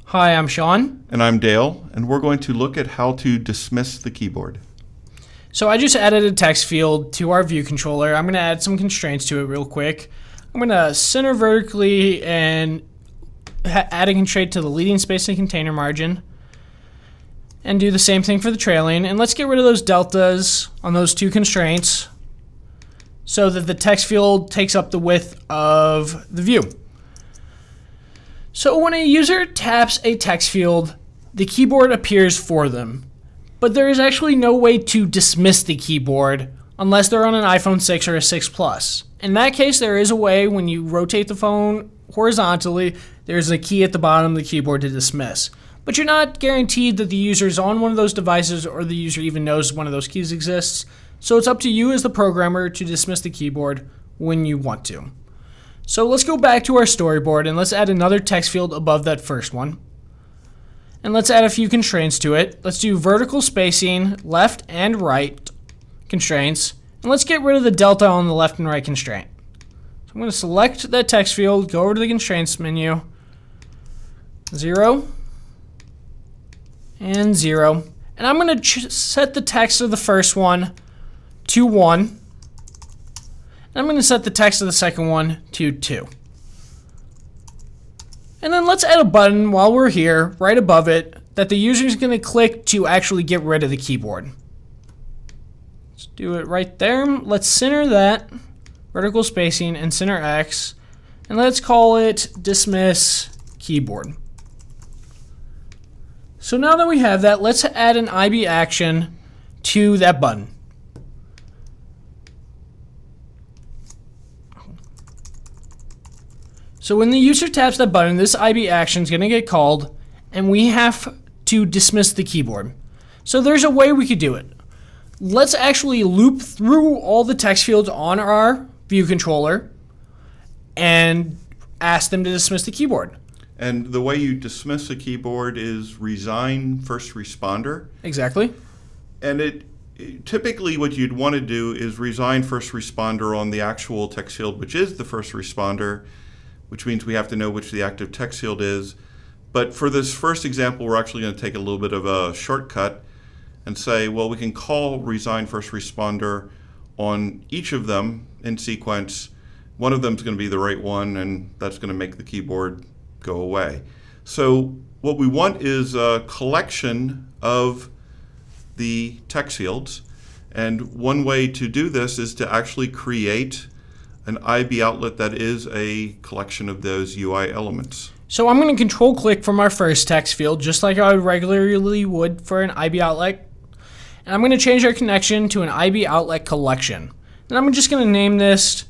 Hi, I'm Sean. And I'm Dale, and we're going to look at how to dismiss the keyboard. So I just added a text field to our view controller. I'm going to add some constraints to it real quick. I'm going to center vertically and add a constraint to the leading spacing container margin. And do the same thing for the trailing. And let's get rid of those deltas on those two constraints so that the text field takes up the width of the view. So when a user taps a text field, the keyboard appears for them. But there is actually no way to dismiss the keyboard unless they're on an iPhone 6 or a 6 Plus. In that case, there is a way when you rotate the phone horizontally, there's a key at the bottom of the keyboard to dismiss. But you're not guaranteed that the user is on one of those devices or the user even knows one of those keys exists. So it's up to you as the programmer to dismiss the keyboard when you want to. So let's go back to our storyboard and let's add another text field above that first one. And let's add a few constraints to it. Let's do vertical spacing, left and right constraints. And let's get rid of the delta on the left and right constraint. So I'm going to select that text field, go over to the constraints menu, 0 and 0. And I'm going to set the text of the first one to 1. I'm going to set the text of the second one to 2. And then let's add a button while we're here, right above it, that the user is going to click to actually get rid of the keyboard. Let's do it right there. Let's center that, vertical spacing, and center X. And let's call it dismiss keyboard. So now that we have that, let's add an IB action to that button. So when the user taps that button, this IB action is going to get called, and we have to dismiss the keyboard. So there's a way we could do it. Let's actually loop through all the text fields on our view controller and ask them to dismiss the keyboard. And the way you dismiss a keyboard is resign first responder. Exactly. And typically what you'd want to do is resign first responder on the actual text field, which is the first responder, which means we have to know which the active text field is. But for this first example, we're actually going to take a little bit of a shortcut and say, well, we can call resign first responder on each of them in sequence. One of them is going to be the right one, and that's going to make the keyboard go away. So what we want is a collection of the text fields. And one way to do this is to actually create an IB outlet that is a collection of those UI elements. So I'm going to control click from our first text field, just like I regularly would for an IB outlet. And I'm going to change our connection to an IB outlet collection. And I'm just going to name this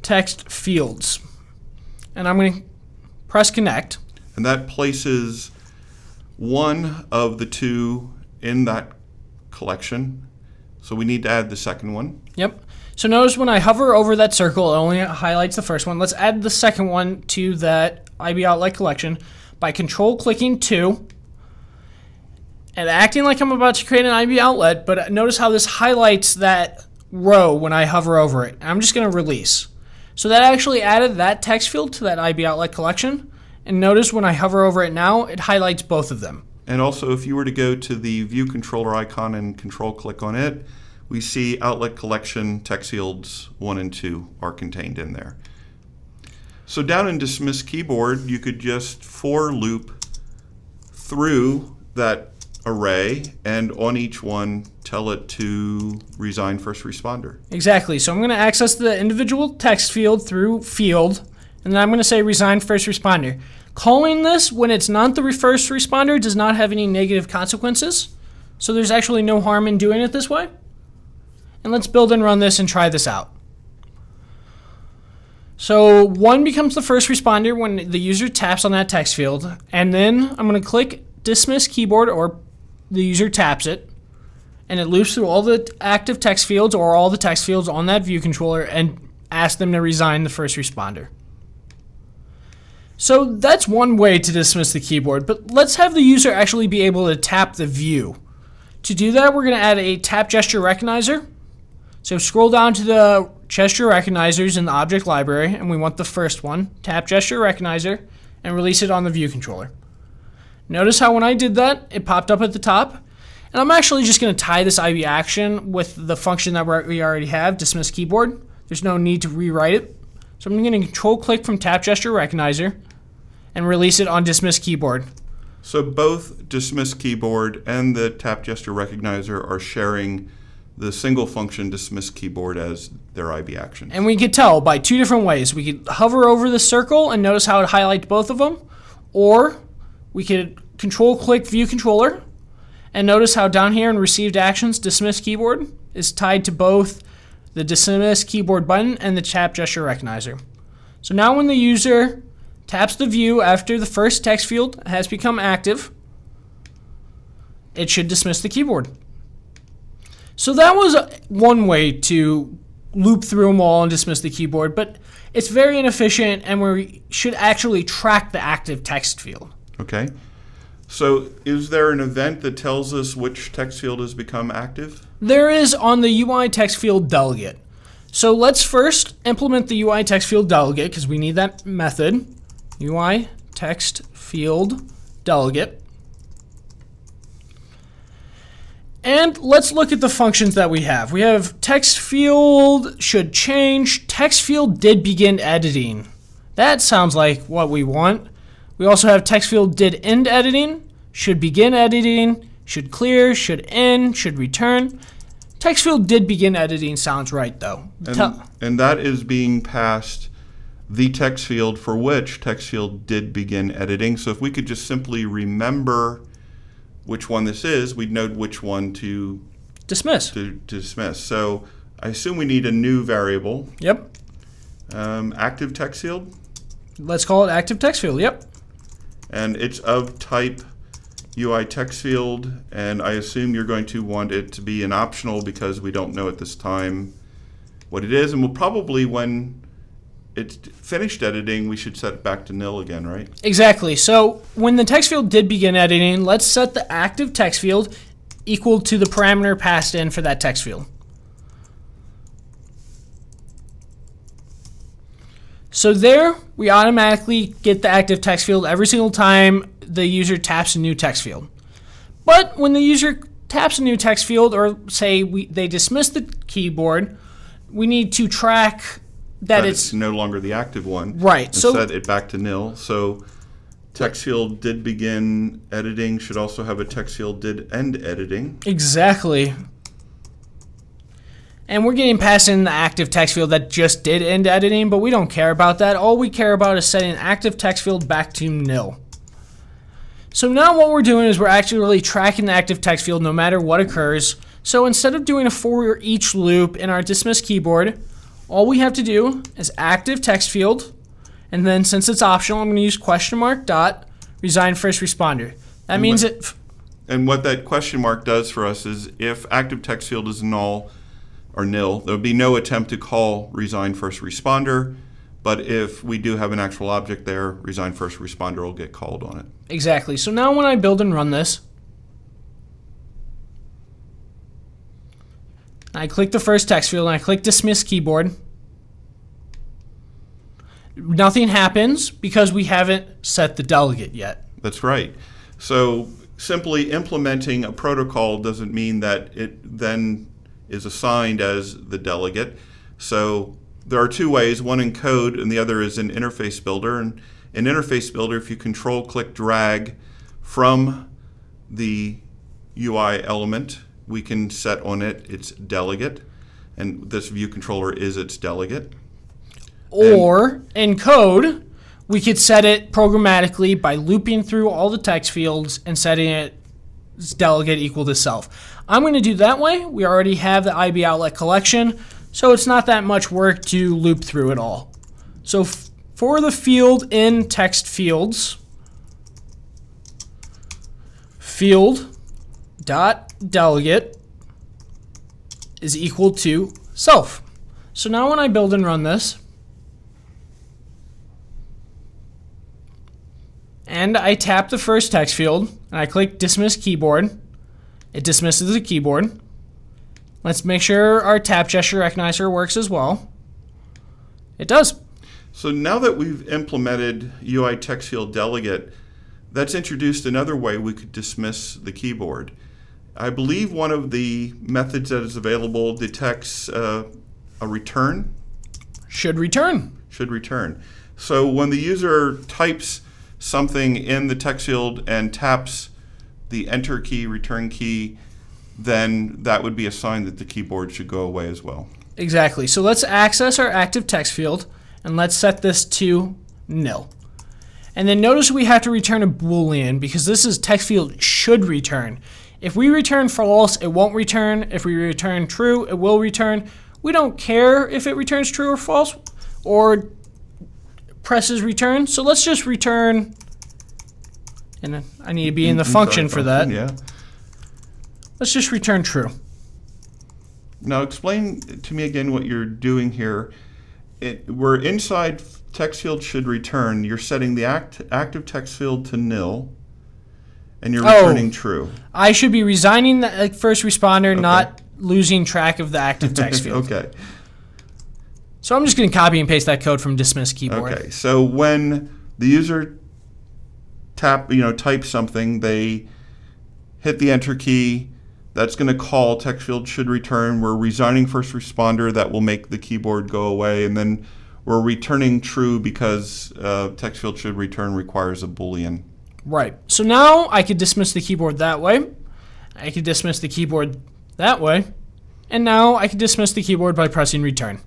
text fields. And I'm going to press connect. And that places one of the two in that collection. So we need to add the second one. Yep. So notice when I hover over that circle, it only highlights the first one. Let's add the second one to that IB outlet collection by control clicking 2 and acting like I'm about to create an IB outlet, but notice how this highlights that row when I hover over it. I'm just going to release. So that actually added that text field to that IB outlet collection, and notice when I hover over it now, it highlights both of them. And also, if you were to go to the view controller icon and control click on it, we see outlet collection text fields 1 and 2 are contained in there. So down in dismiss keyboard, you could just for loop through that array and on each one tell it to resign first responder. Exactly. So I'm going to access the individual text field through field, and then I'm going to say resign first responder. Calling this when it's not the first responder does not have any negative consequences. So there's actually no harm in doing it this way. And let's build and run this and try this out. So 1 becomes the first responder when the user taps on that text field. And then I'm going to click dismiss keyboard, or the user taps it. And it loops through all the active text fields or all the text fields on that view controller and ask them to resign the first responder. So that's one way to dismiss the keyboard, but let's have the user actually be able to tap the view. To do that, we're going to add a tap gesture recognizer. So scroll down to the gesture recognizers in the object library, and we want the first one, tap gesture recognizer, and release it on the view controller. Notice how when I did that, it popped up at the top. And I'm actually just going to tie this IB action with the function that we already have, dismiss keyboard. There's no need to rewrite it. So I'm going to control click from tap gesture recognizer and release it on dismiss keyboard. So both dismiss keyboard and the tap gesture recognizer are sharing the single function dismiss keyboard as their IB action. And we could tell by two different ways. We could hover over the circle and notice how it highlights both of them, or we could control click view controller and notice how down here in received actions, dismiss keyboard is tied to both the dismiss keyboard button and the tap gesture recognizer. So now when the user taps the view after the first text field has become active, it should dismiss the keyboard. So that was one way to loop through them all and dismiss the keyboard, but it's very inefficient and we should actually track the active text field. Okay. So is there an event that tells us which text field has become active? There is on the UI text field delegate. So let's first implement the UI text field delegate because we need that method. UI text field delegate. And let's look at the functions that we have. We have text field should change. Text field did begin editing. That sounds like what we want. We also have text field did end editing, should begin editing, should clear, should end, should return. Text field did begin editing sounds right though. And that is being passed the text field for which text field did begin editing. So if we could just simply remember which one this is, we'd know which one to dismiss. So I assume we need a new variable. Yep. Active text field. Let's call it active text field. Yep. And it's of type UI text field, and I assume you're going to want it to be an optional because we don't know at this time what it is, and we'll probably, when it's finished editing, we should set it back to nil again, right? Exactly. So when the text field did begin editing, let's set the active text field equal to the parameter passed in for that text field. So there, we automatically get the active text field every single time the user taps a new text field. But when the user taps a new text field, or say they dismiss the keyboard, we need to track that it's no longer the active one. Right. And So set it back to nil. So text field did begin editing should also have a text field did end editing. exactly. And we're getting passed in the active text field that just did end editing, but we don't care about that. All we care about is setting an active text field back to nil. So now what we're doing is we're actually tracking the active text field no matter what occurs. So instead of doing a for each loop in our dismiss keyboard, all we have to do is active text field, and then since it's optional, I'm going to use question mark dot resign first responder. That means it. And what that question mark does for us is if active text field is null or nil, there will be no attempt to call resign first responder. But if we do have an actual object there, resign first responder will get called on it. Exactly. So now when I build and run this, I click the first text field and I click dismiss keyboard. Nothing happens because we haven't set the delegate yet. That's right. So simply implementing a protocol doesn't mean that it then is assigned as the delegate. So there are two ways, one in code and the other is in Interface Builder. And in Interface Builder, if you control click drag from the UI element, we can set on it its delegate, and this view controller is its delegate. Or in code, we could set it programmatically by looping through all the text fields and setting its delegate equal to self. I'm going to do that way. We already have the IB outlet collection, so it's not that much work to loop through it all. So for the field in text fields, field dot delegate is equal to self. So now when I build and run this, and I tap the first text field and I click dismiss keyboard, it dismisses the keyboard. Let's make sure our tap gesture recognizer works as well. It does. So now that we've implemented UI text field delegate, that's introduced another way we could dismiss the keyboard. I believe one of the methods that is available detects a return. Should return. Should return. So when the user types something in the text field and taps the enter key, return key, then that would be a sign that the keyboard should go away as well. Exactly. So let's access our active text field, and let's set this to nil. And then notice we have to return a Boolean because this is text field should return. If we return false, it won't return. If we return true, it will return. We don't care if it returns true or false or presses return. So let's just return, and I need to be in the function for that. Yeah. Let's just return true. Now explain to me again what you're doing here. We're inside text field should return. You're setting the active text field to nil, and you're returning true. I should be resigning the first responder, not losing track of the active text field. Okay. So I'm just going to copy and paste that code from dismiss keyboard. Okay. So when the user types something, they hit the enter key. That's going to call text field should return. We're resigning first responder. That will make the keyboard go away. And then we're returning true because text field should return requires a Boolean. Right. So now I could dismiss the keyboard that way. I could dismiss the keyboard that way. And now I could dismiss the keyboard by pressing return.